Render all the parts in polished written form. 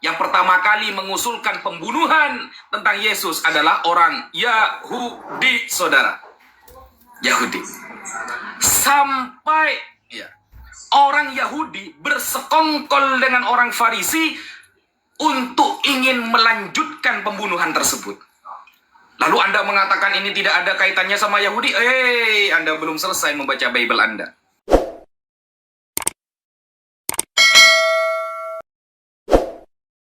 Yang pertama kali mengusulkan pembunuhan tentang Yesus adalah orang Yahudi, saudara. Yahudi. Sampai orang Yahudi bersekongkol dengan orang Farisi untuk ingin melanjutkan pembunuhan tersebut. Lalu Anda mengatakan ini tidak ada kaitannya sama Yahudi? Anda belum selesai membaca Bible Anda.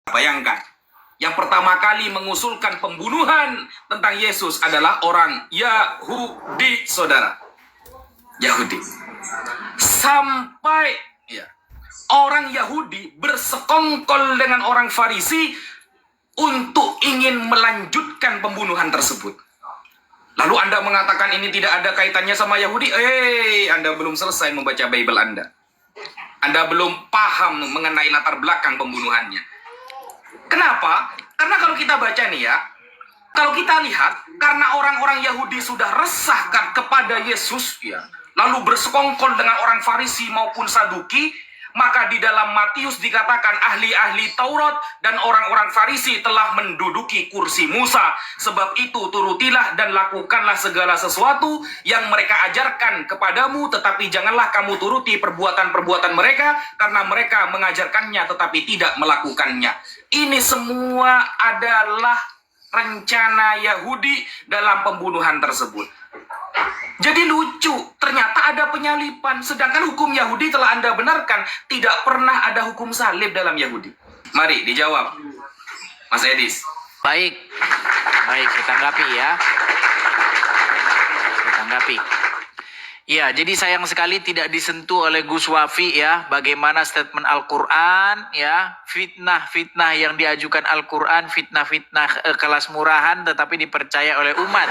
Bayangkan, yang pertama kali mengusulkan pembunuhan tentang Yesus adalah orang Yahudi, saudara. Yahudi. Sampai orang Yahudi bersekongkol dengan orang Farisi untuk ingin melanjutkan pembunuhan tersebut. Lalu Anda mengatakan ini tidak ada kaitannya sama Yahudi? Anda belum selesai membaca Bible Anda. Anda belum paham mengenai latar belakang pembunuhannya. Kenapa? Karena kalau kita baca nih kalau kita lihat, karena orang-orang Yahudi sudah resah kepada Yesus, lalu bersekongkol dengan orang Farisi maupun Saduki, maka di dalam Matius dikatakan ahli-ahli Taurat dan orang-orang Farisi telah menduduki kursi Musa. Sebab itu turutilah dan lakukanlah segala sesuatu yang mereka ajarkan kepadamu, tetapi janganlah kamu turuti perbuatan-perbuatan mereka, karena mereka mengajarkannya tetapi tidak melakukannya. Ini semua adalah rencana Yahudi dalam pembunuhan tersebut. Jadi lucu, ternyata ada penyalipan. Sedangkan hukum Yahudi telah Anda benarkan, tidak pernah ada hukum salib dalam Yahudi. Mari dijawab, Mas Edis. Baik, saya tanggapi ya. Iya, jadi sayang sekali tidak disentuh oleh Gus Wafi ya, bagaimana statement Al-Quran ya, fitnah-fitnah yang diajukan Al-Quran, fitnah-fitnah kelas murahan tetapi dipercaya oleh umat.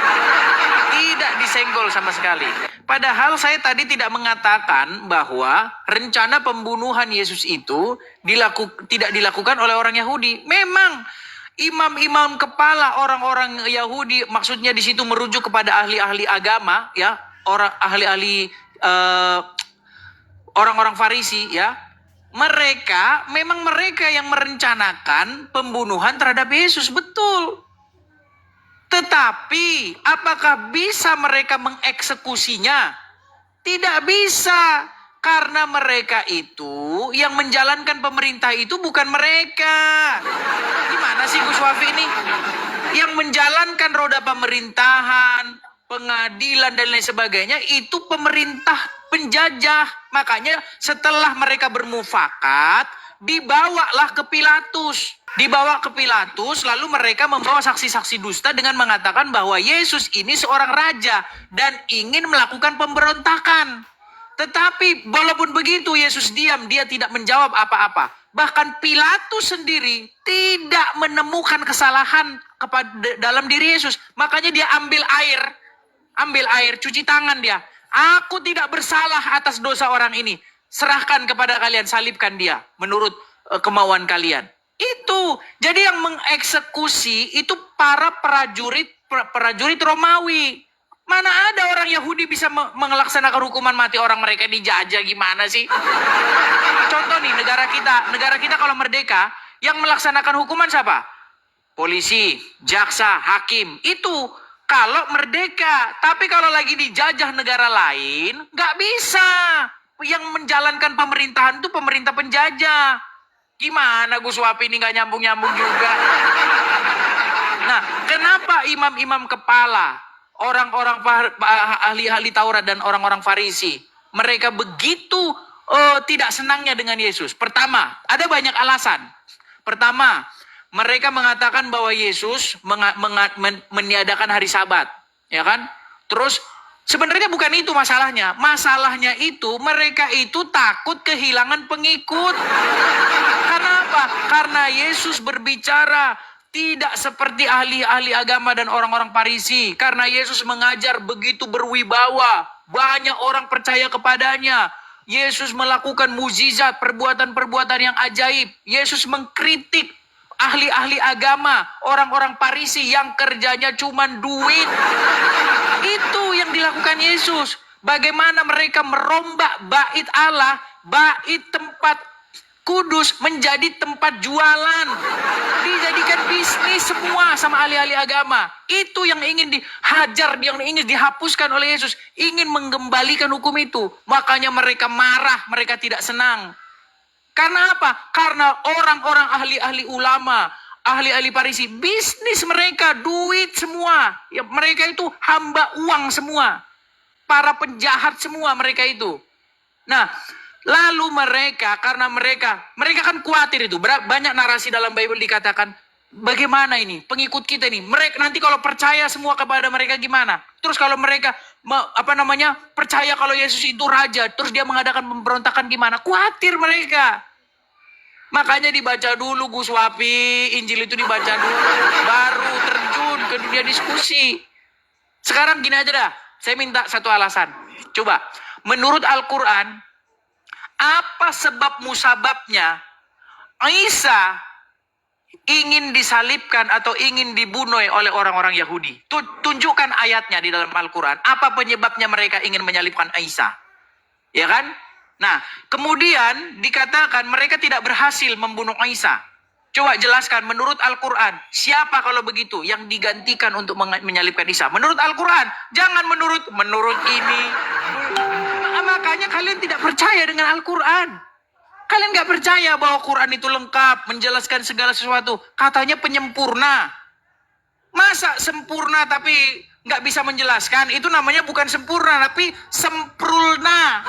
Tidak disenggol sama sekali. Padahal saya tadi tidak mengatakan bahwa rencana pembunuhan Yesus itu tidak dilakukan oleh orang Yahudi. Memang imam-imam kepala orang-orang Yahudi, maksudnya di situ merujuk kepada ahli-ahli agama ya, orang-orang Farisi ya, mereka yang merencanakan pembunuhan terhadap Yesus, betul. Tetapi apakah bisa mereka mengeksekusinya? Tidak bisa, karena mereka itu yang menjalankan pemerintah itu bukan mereka. Gimana sih Gus Wafi ini? Yang menjalankan roda pemerintahan, pengadilan dan lain sebagainya itu pemerintah penjajah. Makanya setelah mereka bermufakat, dibawalah ke Pilatus. Lalu mereka membawa saksi-saksi dusta dengan mengatakan bahwa Yesus ini seorang raja dan ingin melakukan pemberontakan. Tetapi walaupun begitu Yesus diam, dia tidak menjawab apa-apa. Bahkan Pilatus sendiri tidak menemukan kesalahan dalam diri Yesus. Makanya dia ambil air, cuci tangan dia. Aku tidak bersalah atas dosa orang ini. Serahkan kepada kalian, salibkan dia menurut kemauan kalian. Itu. Jadi yang mengeksekusi itu para prajurit Romawi. Mana ada orang Yahudi bisa melaksanakan hukuman mati orang mereka dijajah, gimana sih? Contoh nih, negara kita kalau merdeka, yang melaksanakan hukuman siapa? Polisi, jaksa, hakim. Itu kalau merdeka. Tapi kalau lagi dijajah negara lain, nggak bisa. Yang menjalankan pemerintahan itu pemerintah penjajah. Gimana Gus Wapi ini nggak nyambung-nyambung juga? Nah, kenapa imam-imam kepala, orang-orang ahli-ahli Taurat dan orang-orang Farisi, mereka begitu tidak senangnya dengan Yesus? Pertama, ada banyak alasan. Pertama, mereka mengatakan bahwa Yesus meniadakan hari Sabat, ya kan? Terus sebenarnya bukan itu masalahnya. Masalahnya itu mereka itu takut kehilangan pengikut. Karena apa? Karena Yesus berbicara tidak seperti ahli-ahli agama dan orang-orang Farisi. Karena Yesus mengajar begitu berwibawa, banyak orang percaya kepadanya. Yesus melakukan mukjizat, perbuatan-perbuatan yang ajaib. Yesus mengkritik ahli-ahli agama, orang-orang Farisi yang kerjanya cuma duit. Itu yang dilakukan Yesus. Bagaimana mereka merombak bait Allah, bait tempat Kudus menjadi tempat jualan. Dijadikan bisnis semua sama ahli-ahli agama. Itu yang ingin dihajar, yang ingin dihapuskan oleh Yesus. Ingin mengembalikan hukum itu. Makanya mereka marah, mereka tidak senang. Karena apa? Karena orang-orang ahli-ahli ulama, ahli-ahli Farisi, bisnis mereka, duit semua. Ya, mereka itu hamba uang semua. Para penjahat semua mereka itu. Nah, lalu mereka, karena mereka kan khawatir itu. Banyak narasi dalam Bible dikatakan, bagaimana ini pengikut kita ini? Mereka nanti kalau percaya semua kepada mereka gimana? Terus kalau mereka percaya kalau Yesus itu raja, terus dia mengadakan pemberontakan gimana? Khawatir mereka. Makanya dibaca dulu Gus Wapi, Injil itu dibaca dulu, baru terjun ke dunia diskusi. Sekarang gini aja dah, saya minta satu alasan. Coba, menurut Al-Quran, apa sebab musababnya Isa ingin disalibkan atau ingin dibunuh oleh orang-orang Yahudi? Tunjukkan ayatnya di dalam Al-Quran. Apa penyebabnya mereka ingin menyalibkan Isa? Ya kan? Nah, kemudian dikatakan mereka tidak berhasil membunuh Isa. Coba jelaskan menurut Al-Quran, siapa kalau begitu yang digantikan untuk menyalibkan Isa? Menurut Al-Quran, jangan menurut ini. Makanya kalian tidak percaya dengan Al-Quran. Kalian gak percaya bahwa Quran itu lengkap, menjelaskan segala sesuatu. Katanya penyempurna. Masa sempurna tapi gak bisa menjelaskan? Itu namanya bukan sempurna, tapi semprulna.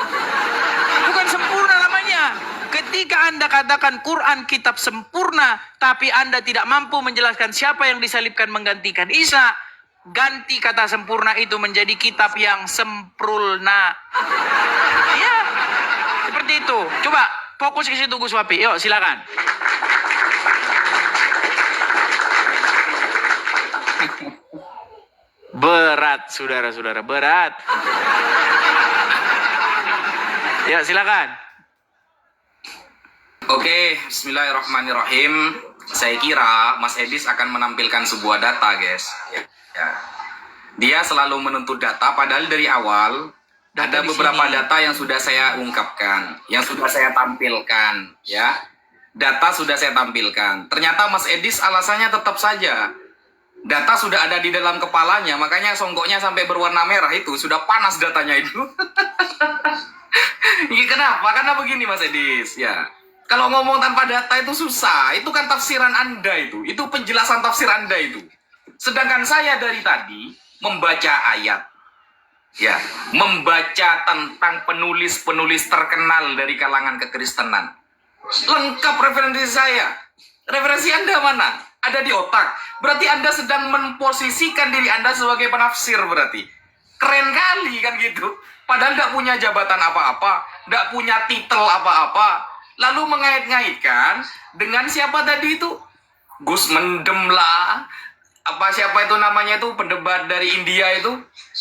Bukan sempurna namanya. Ketika Anda katakan Quran kitab sempurna, tapi Anda tidak mampu menjelaskan siapa yang disalibkan menggantikan Isa, ganti kata sempurna itu menjadi kitab yang semprulna. Iya, seperti itu. Coba fokus ke situ Gus Wapi. Yuk, silakan. Berat, saudara-saudara, berat. Ya, silakan. Oke, bismillahirrahmanirrahim. Saya kira Mas Edis akan menampilkan sebuah data, guys. Ya. Dia selalu menuntut data, padahal dari awal ada beberapa data yang sudah saya ungkapkan, yang sudah saya tampilkan, ya. Data sudah saya tampilkan. Ternyata Mas Edis alasannya tetap saja. Data sudah ada di dalam kepalanya, makanya songgoknya sampai berwarna merah itu, sudah panas datanya itu. Ini kenapa? Karena begini Mas Edis, ya. Kalau ngomong tanpa data itu susah, itu kan tafsiran Anda itu penjelasan tafsir Anda itu. Sedangkan saya dari tadi membaca ayat, ya, membaca tentang penulis-penulis terkenal dari kalangan kekristenan. Lengkap referensi saya. Referensi Anda mana? Ada di otak. Berarti Anda sedang memposisikan diri Anda sebagai penafsir berarti. Keren kali kan gitu. Padahal tidak punya jabatan apa-apa, tidak punya titel apa-apa. Lalu mengait-ngaitkan dengan siapa tadi itu? Gus Mendem lah. Apa siapa itu namanya itu? Pendebat dari India itu.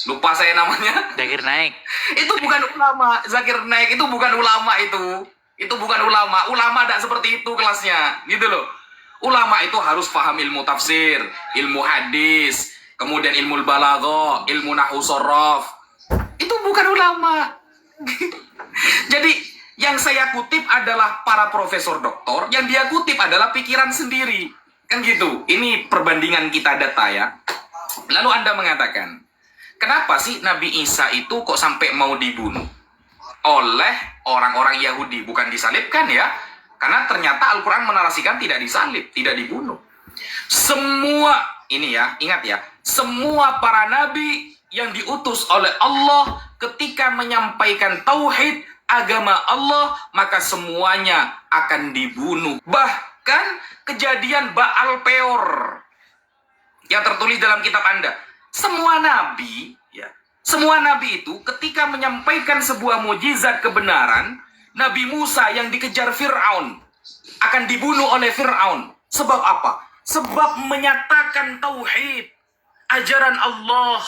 Lupa saya namanya. Zakir Naik. Itu bukan ulama. Zakir Naik itu bukan ulama itu. Itu bukan ulama. Ulama tidak seperti itu kelasnya. Gitu loh. Ulama itu harus paham ilmu tafsir, ilmu hadis, kemudian ilmu balaghah, ilmu nahwu shorof. Itu bukan ulama. Jadi yang saya kutip adalah para profesor doktor, yang dia kutip adalah pikiran sendiri. Kan gitu. Ini perbandingan kita data ya. Lalu Anda mengatakan, kenapa sih Nabi Isa itu kok sampai mau dibunuh? Oleh orang-orang Yahudi. Bukan disalibkan ya. Karena ternyata Al-Quran menarasikan tidak disalib, tidak dibunuh. Semua, ini ya, ingat ya. Semua para nabi yang diutus oleh Allah ketika menyampaikan tauhid, agama Allah, maka semuanya akan dibunuh. Bahkan kejadian Baal Peor yang tertulis dalam kitab Anda. Semua nabi, ya, semua nabi itu ketika menyampaikan sebuah mukjizat kebenaran, Nabi Musa yang dikejar Fir'aun akan dibunuh oleh Fir'aun. Sebab apa? Sebab menyatakan tauhid, ajaran Allah,